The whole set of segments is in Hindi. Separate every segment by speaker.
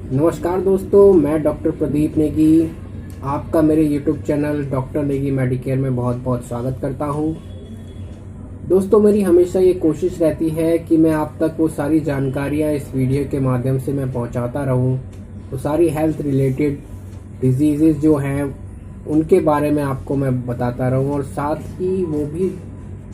Speaker 1: नमस्कार दोस्तों, मैं डॉक्टर प्रदीप नेगी आपका मेरे YouTube channel doctor Negi Medicare में बहुत बहुत स्वागत करता हूं। दोस्तों, मेरी हमेशा ये कोशिश रहती है कि मैं आप तक वो सारी जानकारियां इस वीडियो के माध्यम से मैं पहुंचाता रहूं। वो सारी हेल्थ रिलेटेड डिजीज़ेस जो हैं उनके बारे में आपको मैं बताता रहूं, और साथ ही वो भी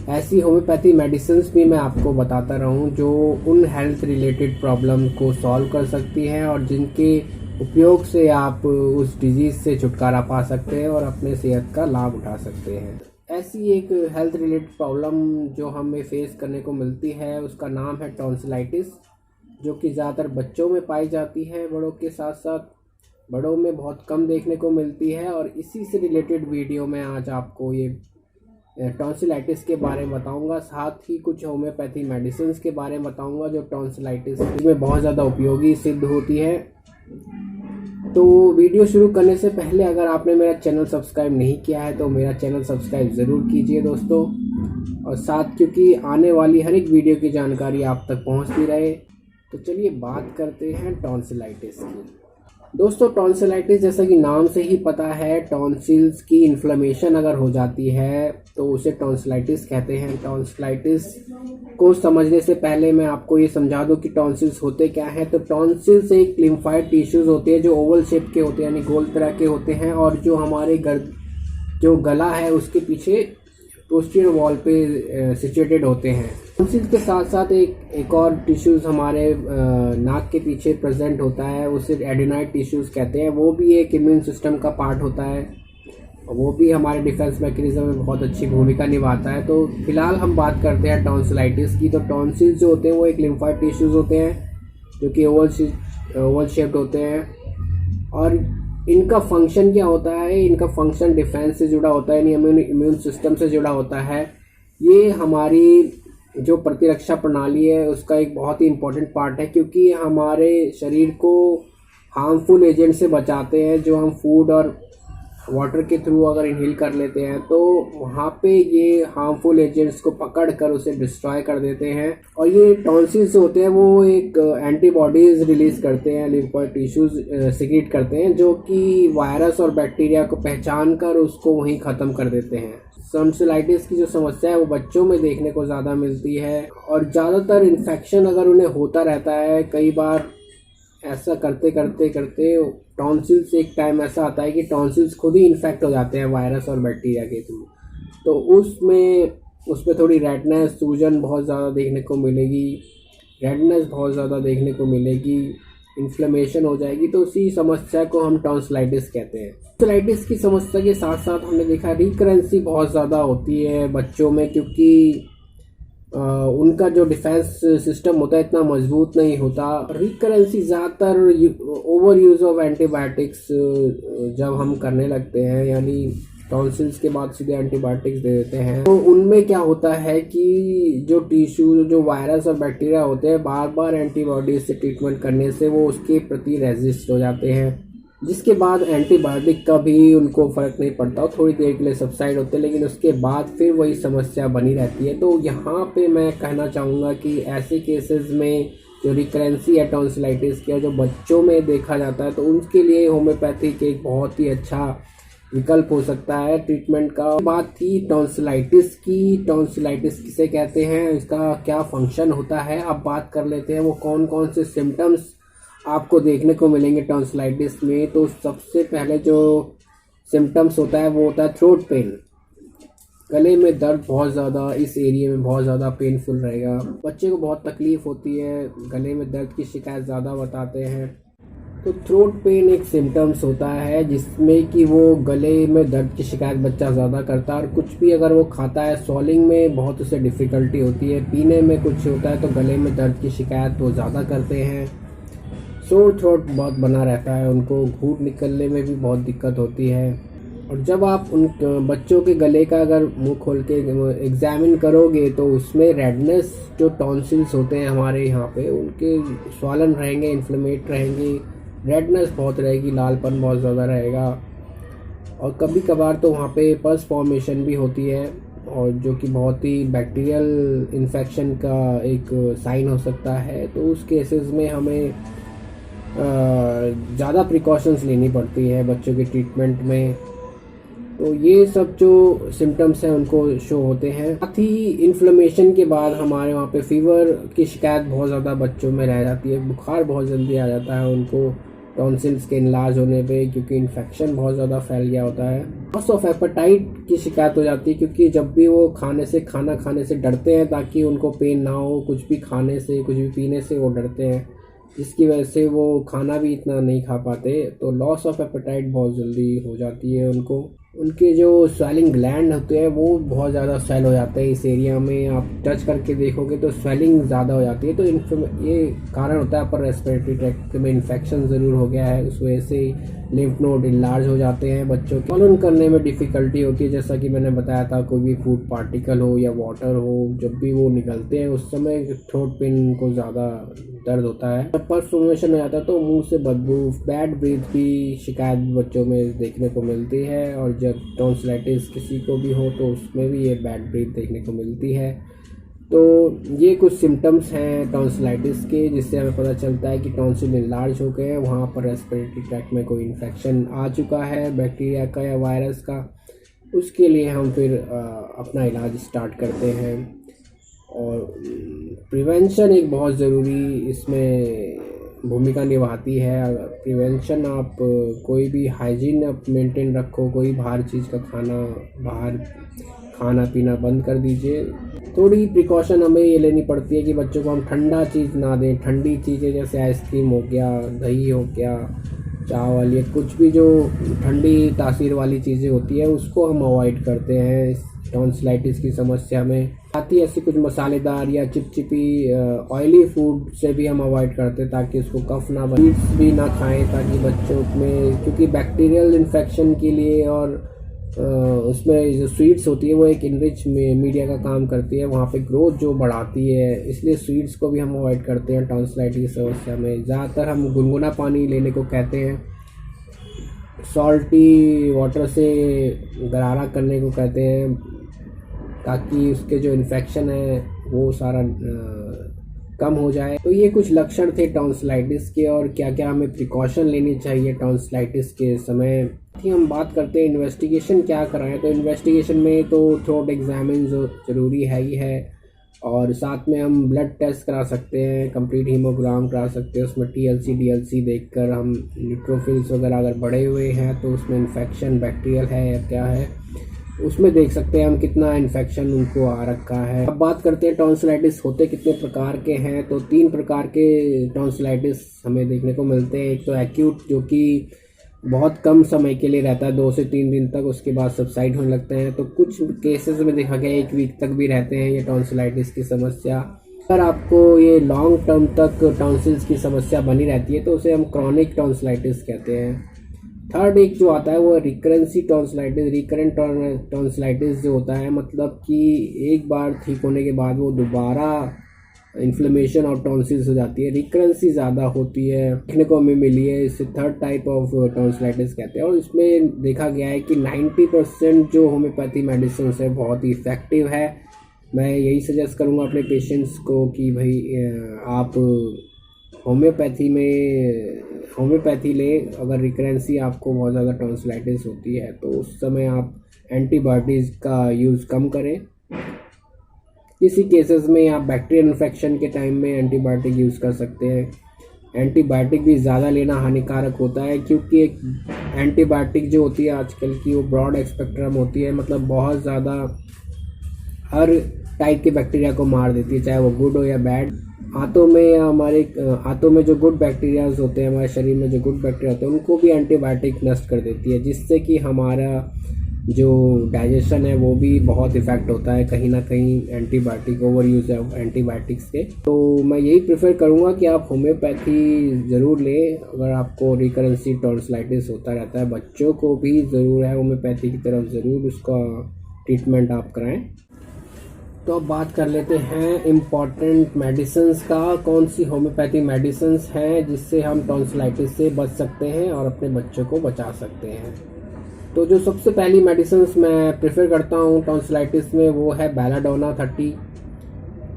Speaker 1: ऐसी होम्योपैथी मेडिसिन्स भी मैं आपको बताता रहूं जो उन हेल्थ रिलेटेड प्रॉब्लम को सॉल्व कर सकती हैं और जिनके उपयोग से आप उस डिजीज़ से छुटकारा पा सकते हैं और अपने सेहत का लाभ उठा सकते हैं। ऐसी एक हेल्थ रिलेटेड प्रॉब्लम जो हमें फेस करने को मिलती है उसका नाम है टॉन्सिलाइटिस, जो कि ज़्यादातर बच्चों में पाई जाती है। बड़ों के साथ साथ बड़ों में बहुत कम देखने को मिलती है, और इसी से रिलेटेड वीडियो में आज आपको ये टॉन्सिलाइटिस के बारे में बताऊंगा। साथ ही कुछ होम्योपैथी मेडिसिन के बारे में बताऊंगा जो टॉन्सिलाइटिस में बहुत ज़्यादा उपयोगी सिद्ध होती है। तो वीडियो शुरू करने से पहले अगर आपने मेरा चैनल सब्सक्राइब नहीं किया है तो मेरा चैनल सब्सक्राइब ज़रूर कीजिए दोस्तों, और साथ क्योंकि आने वाली हर एक वीडियो की जानकारी आप तक पहुंचती रहे। तो चलिए बात करते हैं टॉन्सिलाइटिस की। दोस्तों, टॉन्सिलाइटिस जैसा कि नाम से ही पता है, टॉन्सिल्स की इन्फ्लेमेशन अगर हो जाती है तो उसे टॉन्सिलाइटिस कहते हैं। टॉन्सिलाइटिस को समझने से पहले मैं आपको ये समझा दूं कि टॉन्सिल्स होते क्या हैं। तो टॉन्सिल्स एक लिम्फाइड टिश्यूज होते हैं जो ओवल शेप के होते हैं, यानी गोल तरह के होते हैं, और जो हमारे जो गला है उसके पीछे पोस्टीरियर वॉल पे सिचुएटेड होते हैं। टॉन्सिल के साथ साथ एक और टिश्यूज हमारे नाक के पीछे प्रेजेंट होता है, उसे एडेनॉइड टिश्यूज कहते हैं। वो भी एक इम्यून सिस्टम का पार्ट होता है, वो भी हमारे डिफेंस मैकेनिज्म में बहुत अच्छी भूमिका निभाता है। तो फिलहाल हम बात करते हैं टॉन्सिलाइटिस की। तो टॉन्सिल्स जो होते हैं वो एक लिम्फाइड टिश्यूज होते हैं जो कि ओवल शेप्ड होते हैं, और इनका फंक्शन क्या होता है? इनका फंक्शन डिफेंस से जुड़ा होता है, यानी इम्यून सिस्टम से जुड़ा होता है। ये हमारी जो प्रतिरक्षा प्रणाली है उसका एक बहुत ही इम्पोर्टेंट पार्ट है, क्योंकि हमारे शरीर को हार्मफुल एजेंट से बचाते हैं जो हम फूड और वाटर के थ्रू अगर इनहेल कर लेते हैं तो वहाँ पे ये हार्मफुल एजेंट्स को पकड़ कर उसे डिस्ट्रॉय कर देते हैं। और ये टॉन्सिल्स होते हैं वो एक एंटीबॉडीज रिलीज करते हैं, लिम्फोइड टिश्यूज सिक्रीट करते हैं, जो कि वायरस और बैक्टीरिया को पहचान कर उसको वहीं ख़त्म कर देते हैं। टॉन्सिलाइटिस की जो समस्या है वो बच्चों में देखने को ज़्यादा मिलती है, और ज़्यादातर इन्फेक्शन अगर उन्हें होता रहता है। कई बार ऐसा करते करते करते टॉन्सिल्स एक टाइम ऐसा आता है कि टॉन्सिल्स खुद ही इन्फेक्ट हो जाते हैं वायरस और बैक्टीरिया के थ्रू। तो उसमें थोड़ी रेडनेस, सूजन बहुत ज़्यादा देखने को मिलेगी, इन्फ्लेमेशन हो जाएगी। तो उसी समस्या को हम टॉन्सिलाइटिस कहते हैं। टॉन्सिलाइटिस की समस्या के साथ साथ हमने देखा रिकरेंसी बहुत ज़्यादा होती है बच्चों में, क्योंकि उनका जो डिफेंस सिस्टम होता है इतना मजबूत नहीं होता। रिकरेंसी ज़्यादातर ओवर यूज़ ऑफ एंटीबायोटिक्स जब हम करने लगते हैं, यानी टॉन्सिल्स के बाद सीधे एंटीबायोटिक्स दे देते हैं, तो उनमें क्या होता है कि जो टिश्यू, जो वायरस और बैक्टीरिया होते हैं, बार बार एंटीबॉडीज से ट्रीटमेंट करने से वो उसके प्रति रेजिस्ट हो जाते हैं, जिसके बाद एंटीबायोटिक का भी उनको फ़र्क नहीं पड़ता, थोड़ी देर के लिए सबसाइड होते हैं, लेकिन उसके बाद फिर वही समस्या बनी रहती है। तो यहाँ पे मैं कहना चाहूँगा कि ऐसे केसेस में जो रिकरेंसी है टॉन्सिलाइटिस की, जो बच्चों में देखा जाता है, तो उनके लिए होम्योपैथिक एक बहुत ही अच्छा विकल्प हो सकता है ट्रीटमेंट का। बात थी टॉन्सिलाइटिस की, टॉन्सिलाइटिस किसे कहते हैं, इसका क्या फंक्शन होता है, अब बात कर लेते हैं वो कौन कौन से सिम्टम्स आपको देखने को मिलेंगे टॉन्सिलाइटिस में। तो सबसे पहले जो सिम्टम्स होता है वो होता है थ्रोट पेन। गले में दर्द बहुत ज़्यादा, इस एरिया में बहुत ज़्यादा पेनफुल रहेगा। बच्चे को बहुत तकलीफ़ होती है, गले में दर्द की शिकायत ज़्यादा बताते हैं। तो थ्रोट पेन एक सिम्टम्स होता है जिसमें कि वो गले में दर्द की शिकायत बच्चा ज़्यादा करता है, और कुछ भी अगर वो खाता है स्वॉलिंग में बहुत उसे डिफ़िकल्टी होती है, पीने में कुछ होता है तो गले में दर्द की शिकायत वो ज़्यादा करते हैं। सोर थ्रोट बहुत बना रहता है, उनको घूंट निकलने में भी बहुत दिक्कत होती है। और जब आप उन बच्चों के गले का अगर मुंह खोल के एग्जामिन करोगे तो उसमें रेडनेस, जो टॉन्सिल्स होते हैं हमारे यहाँ पे, उनके स्वॉलन रहेंगे, इन्फ्लेमेट रहेंगे, रेडनेस बहुत रहेगी, लालपन बहुत ज़्यादा रहेगा, और कभी कभार तो वहाँ पे पस फॉर्मेशन भी होती है, और जो कि बहुत ही बैक्टीरियल इन्फेक्शन का एक साइन हो सकता है। तो उस केसेस में हमें ज़्यादा प्रिकॉशंस लेनी पड़ती है बच्चों के ट्रीटमेंट में। तो ये सब जो सिम्टम्स हैं उनको शो होते हैं। साथ ही इन्फ्लेमेशन के बाद हमारे वहाँ पे फीवर की शिकायत बहुत ज़्यादा बच्चों में रह जाती है, बुखार बहुत जल्दी आ जाता है उनको टॉन्सिल्स के इनलार्ज होने पे, क्योंकि इन्फेक्शन बहुत ज़्यादा फैल गया होता है। लॉस ऑफ एपेटाइट की शिकायत हो जाती है, क्योंकि जब भी वो खाना खाने से डरते हैं ताकि उनको पेन ना हो, कुछ भी खाने से कुछ भी पीने से वो डरते हैं, जिसकी वजह से वो खाना भी इतना नहीं खा पाते। तो लॉस ऑफ एपेटाइट बहुत जल्दी हो जाती है उनको। उनके जो स्वेलिंग ग्लैंड होते हैं वो बहुत ज़्यादा स्वेल हो जाते हैं। इस एरिया में आप टच करके देखोगे तो स्वेलिंग ज़्यादा हो जाती है। तो ये कारण होता है अपर रेस्पिरेटरी ट्रैक्ट में इन्फेक्शन ज़रूर हो गया है, उस वजह से लिम्फ नोड इनलार्ज हो जाते हैं। बच्चों के फॉलन करने में डिफ़िकल्टी होती है, जैसा कि मैंने बताया था, कोई भी फूड पार्टिकल हो या वाटर हो, जब भी वो निकलते हैं उस समय थ्रोट पेन को ज़्यादा दर्द होता है। जब पल्स फॉर्मेशन हो जाता है तो मुंह से बदबू, बैड ब्रीथ की शिकायत बच्चों में देखने को मिलती है। और जब टॉन्सिलाइटिस किसी को भी हो तो उसमें भी ये बैड ब्रीथ देखने को मिलती है। तो ये कुछ सिम्टम्स हैं टॉन्सिलाइटिस के, जिससे हमें पता चलता है कि टॉन्सिल इनलार्ज हो गए हैं, वहाँ पर रेस्पिरेटरी ट्रैक्ट में कोई इन्फेक्शन आ चुका है बैक्टीरिया का या वायरस का। उसके लिए हम फिर अपना इलाज स्टार्ट करते हैं। और प्रिवेंशन एक बहुत ज़रूरी इसमें भूमिका निभाती है। प्रिवेंशन, आप कोई भी हाइजीन आप मेंटेन रखो, कोई बाहर चीज़ का बाहर खाना पीना बंद कर दीजिए। थोड़ी प्रिकॉशन हमें ये लेनी पड़ती है कि बच्चों को हम ठंडा चीज़ ना दें। ठंडी चीज़ें जैसे आइसक्रीम हो गया, दही हो गया, चावल, ये कुछ भी जो ठंडी तासीर वाली चीज़ें होती है उसको हम अवॉइड करते हैं टॉन्सिलाइटिस की समस्या में। साथ ही ऐसी कुछ मसालेदार या चिपचिपी ऑयली फूड से भी हम अवॉइड करते हैं ताकि उसको कफ ना बने। स्वीट्स भी ना खाएं ताकि बच्चों में, क्योंकि बैक्टीरियल इन्फेक्शन के लिए और उसमें जो स्वीट्स होती है वो एक इनरिच मीडिया का काम करती है, वहाँ पे ग्रोथ जो बढ़ाती है, इसलिए स्वीट्स को भी हम अवॉइड करते हैं टॉन्सिलाइटिस की समस्या में। ज़्यादातर हम गुनगुना पानी लेने को कहते हैं, सॉल्टी वाटर से गरारा करने को कहते हैं, ताकि उसके जो इन्फेक्शन है वो सारा कम हो जाए। तो ये कुछ लक्षण थे टॉन्सिलाइटिस के, और क्या क्या हमें प्रिकॉशन लेनी चाहिए टॉन्सिलाइटिस के समय। हम बात करते हैं इन्वेस्टिगेशन क्या कराएं। तो इन्वेस्टिगेशन में तो थ्रोट एग्जामिन जो ज़रूरी है ही है, और साथ में हम ब्लड टेस्ट करा सकते हैं, कंप्लीट हीमोग्राम करा सकते हैं। उसमें TLC DLC देखकर हम न्यूट्रोफिल्स वगैरह अगर बढ़े हुए हैं तो उसमें इन्फेक्शन बैक्टीरियल है या क्या है, उसमें देख सकते हैं हम कितना इन्फेक्शन उनको आ रखा है। अब बात करते हैं टॉन्सिलाइटिस होते कितने प्रकार के हैं। तो 3 प्रकार के टॉन्सिलाइटिस हमें देखने को मिलते हैं। एक तो एक्यूट, जो कि बहुत कम समय के लिए रहता है, 2 से 3 दिन तक, उसके बाद सबसाइड होने लगते हैं। तो कुछ केसेस में देखा गया 1 वीक तक भी रहते हैं ये टॉन्सिलाइटिस की समस्या। अगर आपको ये लॉन्ग टर्म तक टॉन्सिल्स की समस्या बनी रहती है तो उसे हम क्रॉनिक टॉन्सिलाइटिस कहते हैं। थर्ड एक जो आता है वो रिकरेंसी टॉन्सिलाइटिस। रिकरेंट टॉन्सिलाइटिस जो होता है, मतलब कि एक बार ठीक होने के बाद वो दोबारा इन्फ्लेमेशन और टॉन्सिल्स हो जाती है। रिकरेंसी ज़्यादा होती है, देखने को हमें मिली है, इसे थर्ड टाइप ऑफ टॉन्सिलाइटिस कहते हैं। और इसमें देखा गया है कि 90% जो होम्योपैथी मेडिसिन है बहुत ही इफ़ेक्टिव है। मैं यही सजेस्ट करूँगा अपने पेशेंट्स को कि भाई आप होम्योपैथी लें। अगर रिकरेंसी आपको बहुत ज़्यादा टॉन्सिलाइटिस होती है तो उस समय आप एंटीबायोटिक्स का यूज़ कम करें। किसी केसेस में आप बैक्टीरियल इन्फेक्शन के टाइम में एंटीबायोटिक यूज़ कर सकते हैं। एंटीबायोटिक भी ज़्यादा लेना हानिकारक होता है, क्योंकि एक एंटीबायोटिक जो होती है आजकल की वो ब्रॉड स्पेक्ट्रम होती है, मतलब बहुत ज़्यादा हर टाइप के बैक्टीरिया को मार देती है, चाहे वो गुड हो या बैड। आंतों में या हमारे आंतों में जो गुड बैक्टीरियाज होते हैं, हमारे शरीर में जो गुड बैक्टीरिया होते हैं, उनको भी एंटीबायोटिक नष्ट कर देती है, जिससे कि हमारा जो डाइजेशन है वो भी बहुत इफ़ेक्ट होता है कहीं ना कहीं antibiotic over use of antibiotics के। तो मैं यही प्रेफर करूँगा कि आप होम्योपैथी ज़रूर लें। अगर आपको रिकरेंसी टॉन्सिलाइटिस होता रहता है, बच्चों को भी ज़रूर है, होम्योपैथी की तरफ ज़रूर उसका ट्रीटमेंट आप कराएं। तो अब बात कर लेते हैं इम्पॉर्टेंट मेडिसिन्स का। कौन सी होम्योपैथी मेडिसिन्स हैं जिससे हम टॉन्सिलाइटिस से बच सकते हैं और अपने बच्चों को बचा सकते हैं। तो जो सबसे पहली मेडिसिन्स मैं प्रेफर करता हूँ टॉन्सिलाइटिस में वो है बेलाडोना 30।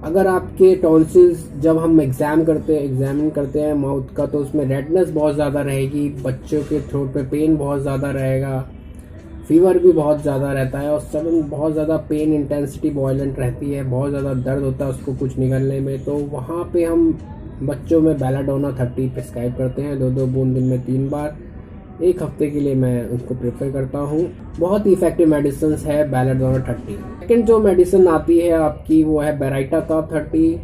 Speaker 1: अगर आपके टॉन्सिल्स जब हम एग्जामिन करते हैं माउथ का, तो उसमें रेडनेस बहुत ज़्यादा रहेगी, बच्चों के थ्रोट पे पेन बहुत ज़्यादा रहेगा, फीवर भी बहुत ज़्यादा रहता है और सडन बहुत ज़्यादा पेन इंटेंसिटी वॉयलेंट रहती है, बहुत ज़्यादा दर्द होता है उसको कुछ निगलने में। तो वहाँ पे हम बच्चों में बेलाडोना 30 प्रिस्क्राइब करते हैं, 2-2 बूंद दिन में 3 बार, 1 हफ्ते के लिए मैं उसको प्रेफर करता हूँ। बहुत ही इफेक्टिव मेडिसिन है बेलाडोना 30। सेकेंड जो मेडिसिन आती है आपकी वो है baryta carb 30।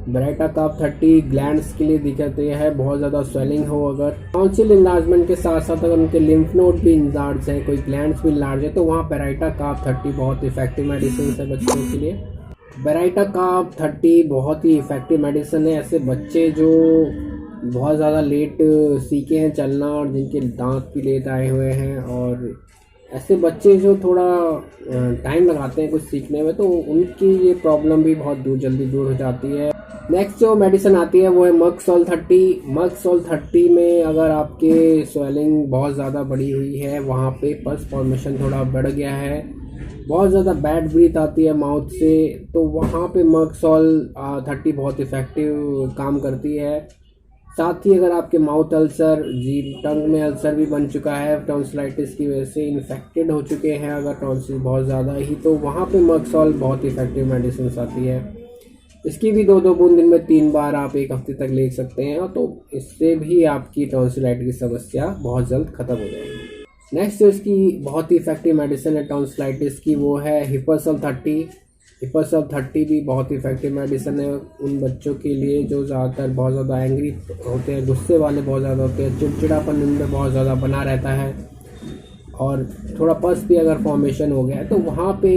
Speaker 1: Baryta carb 30 glands के लिए दिक्कत यह है, बहुत ज़्यादा स्वेलिंग हो, अगर टॉन्सिल इनलार्जमेंट के साथ साथ अगर उनके लिम्फ नोड भी इंलार्ज है, कोई ग्लैंड्स भी इंलार्ज है, तो वहाँ बेराइटा कार्ब 30 बहुत इफेक्टिव मेडिसिन है बच्चों के लिए। बेराइटा कार्ब 30 बहुत ही इफेक्टिव मेडिसिन है। ऐसे बच्चे जो बहुत ज़्यादा लेट सीखे हैं चलना और जिनके दांत भी लेट आए हुए हैं, और ऐसे बच्चे जो थोड़ा टाइम लगाते हैं कुछ सीखने में, तो उनकी ये प्रॉब्लम भी बहुत जल्दी दूर हो जाती है। नेक्स्ट जो मेडिसिन आती है वो है मर्कसोल 30। मर्कसोल 30 में अगर आपके स्वेलिंग बहुत ज़्यादा बढ़ी हुई है, वहाँ पे पस फॉर्मेशन थोड़ा बढ़ गया है, बहुत ज़्यादा बैड ब्रीथ आती है माउथ से, तो वहाँ पे मर्कसोल 30 बहुत इफ़ेक्टिव काम करती है। साथ ही अगर आपके माउथ अल्सर, जीभ टंग में अल्सर भी बन चुका है टॉन्सिलाइटिस की वजह से, इन्फेक्टेड हो चुके हैं अगर टॉन्सिल बहुत ज़्यादा ही, तो वहाँ पे मर्कसोल बहुत इफेक्टिव मेडिसिन आती है। इसकी भी 2-2 बूंद दिन में 3 बार आप 1 हफ्ते तक ले सकते हैं, तो इससे भी आपकी टॉन्सिलाइटिस की समस्या बहुत जल्द खत्म हो जाएगी। नेक्स्ट जो इसकी बहुत ही इफेक्टिव मेडिसिन है टॉन्सिलाइटिस की वो है हिपरसल 30। हिपरसल 30 भी बहुत इफेक्टिव मेडिसिन है उन बच्चों के लिए जो ज़्यादातर बहुत ज़्यादा एंग्री होते हैं, गुस्से वाले बहुत ज़्यादा होते हैं, चिड़चिड़ापन उनमें बहुत ज़्यादा बना रहता है, और थोड़ा पस भी अगर फॉर्मेशन हो गया है, तो वहाँ पे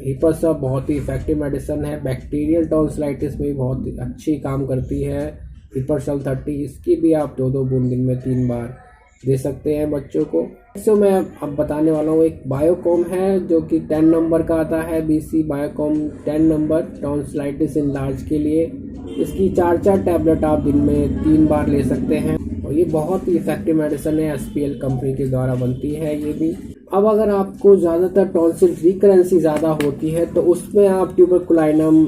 Speaker 1: हिपरसल बहुत ही इफेक्टिव मेडिसिन है। बैक्टीरियल टॉन्सिलाइटिस में भी बहुत अच्छी काम करती है हिपरसल 30। इसकी भी आप 2-2 बूंद दिन में 3 बार दे सकते हैं बच्चों को। इससे मैं अब बताने वाला हूँ, एक बायोकॉम है जो कि 10 नंबर का आता है, BC बायोकॉम 10 नंबर टॉन्सिलाइटिस इनलार्ज के लिए। इसकी 4-4 टैबलेट आप दिन में 3 बार ले सकते हैं, और ये बहुत ही इफेक्टिव मेडिसिन है, SPL कंपनी के द्वारा बनती है ये भी। अब अगर आपको ज़्यादातर टॉन्सिल रिकरेंसी ज़्यादा होती है, तो उसमें आप ट्यूबरकुलाइनम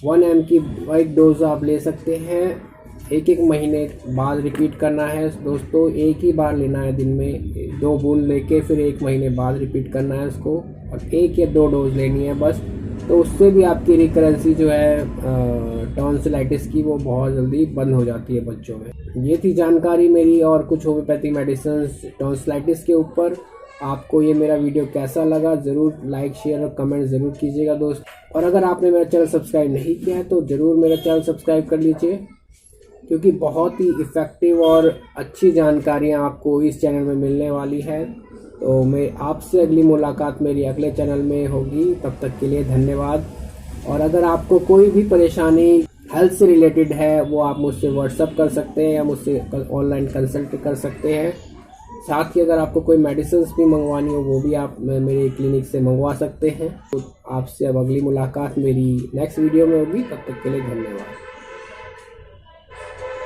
Speaker 1: 1 mg की एक डोज आप ले सकते हैं, 1-1 महीने बाद रिपीट करना है दोस्तों, एक ही बार लेना है दिन में 2 बूंद लेके, फिर 1 महीने बाद रिपीट करना है उसको, और 1 या 2 डोज लेनी है बस। तो उससे भी आपकी रिकरेंसी जो है टॉन्सिलाइटिस की वो बहुत जल्दी बंद हो जाती है बच्चों में। ये थी जानकारी मेरी और कुछ होम्योपैथिक मेडिसिन टॉन्सिलाइटिस के ऊपर। आपको ये मेरा वीडियो कैसा लगा ज़रूर लाइक, शेयर और कमेंट ज़रूर कीजिएगा दोस्त। और अगर आपने मेरा चैनल सब्सक्राइब नहीं किया है तो ज़रूर मेरा चैनल सब्सक्राइब कर लीजिए, क्योंकि बहुत ही इफ़ेक्टिव और अच्छी जानकारियाँ आपको इस चैनल में मिलने वाली है। तो मैं आपसे अगली मुलाकात मेरी अगले चैनल में होगी, तब तक के लिए धन्यवाद। और अगर आपको कोई भी परेशानी हेल्थ से रिलेटेड है वो आप मुझसे व्हाट्सअप कर सकते हैं या मुझसे ऑनलाइन कंसल्ट कर सकते हैं। साथ ही अगर आपको कोई मेडिसिन भी मंगवानी हो वो भी आप मेरे क्लिनिक से मंगवा सकते हैं। तो आपसे अब अगली मुलाकात मेरी नेक्स्ट वीडियो में होगी, तब तक के लिए धन्यवाद।